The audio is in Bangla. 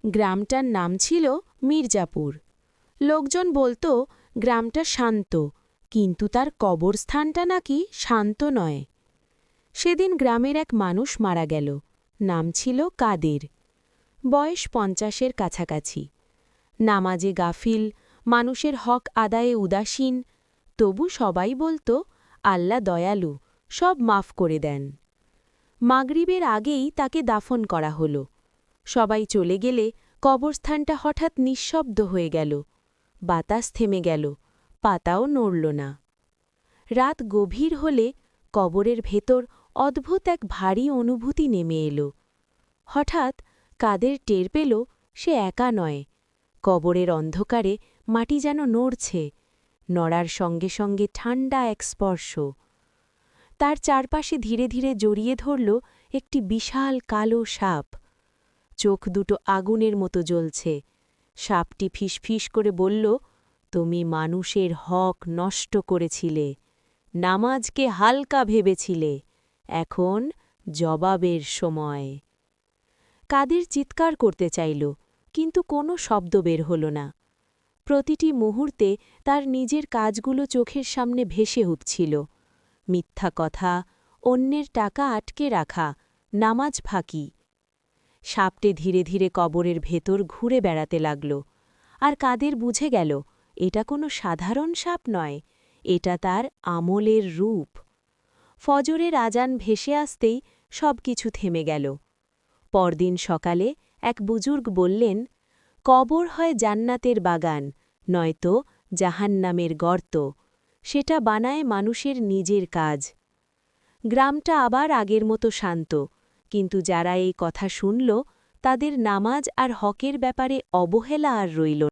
গ্রামটার নাম ছিল মির্জাপুর। লোকজন বলতো গ্রামটা শান্ত, কিন্তু তার কবরস্থানটা নাকি শান্ত নয়। সেদিন গ্রামের এক মানুষ মারা গেল। নাম ছিল কাদের। বয়স ৫০-এর কাছাকাছি। নামাজে গাফিল, মানুষের হক আদায়ে উদাসীন। তবু সবাই বলতো আল্লাহ দয়ালু, সব মাফ করে দেন। মাগরিবের আগেই তাকে দাফন করা হল। সবাই চলে গেলে কবরস্থানটা হঠাৎ নিঃশব্দ হয়ে গেল। বাতাস থেমে গেল, পাতাও নড়ল না। রাত গভীর হলে কবরের ভেতর অদ্ভুত এক ভারী অনুভূতি নেমে এলো। হঠাৎ কাদের টের পেল সে একা নয়। কবরের অন্ধকারে মাটি যেন নড়ছে, নড়ার সঙ্গে সঙ্গে ঠান্ডা এক স্পর্শ। তার চারপাশে ধীরে ধীরে জড়িয়ে ধরল একটি বিশাল কালো সাপ। চোখ দুটো আগুনের মতো জ্বলছে। সাপটি ফিসফিস করে বলল, তুমি মানুষের হক নষ্ট করেছিলে, নামাজকে হালকা ভেবেছিলে, এখন জবাবের সময়। কাদের চিৎকার করতে চাইল, কিন্তু কোনো শব্দ বের হল না। প্রতিটি মুহূর্তে তার নিজের কাজগুলো চোখের সামনে ভেসে উঠছিল। মিথ্যা কথা, অন্যের টাকা আটকে রাখা, নামাজ ফাঁকি। সাপটে ধীরে ধীরে কবরের ভেতর ঘুরে বেড়াতে লাগল। আর কাদের বুঝে গেল এটা কোনো সাধারণ সাপ নয়, এটা তার আমলের রূপ। ফজরের আজান ভেসে আসতেই সব কিছু থেমে গেল। পরদিন সকালে এক বুজুর্গ বললেন, কবর হয় জান্নাতের বাগান, নয়তো জাহান্নামের গর্ত। সেটা বানায় মানুষের নিজের কাজ। গ্রামটা আবার আগের মতো শান্ত, কিন্তু যারা এই কথা শুনল তাদের নামাজ আর হকের ব্যাপারে অবহেলা আর রইল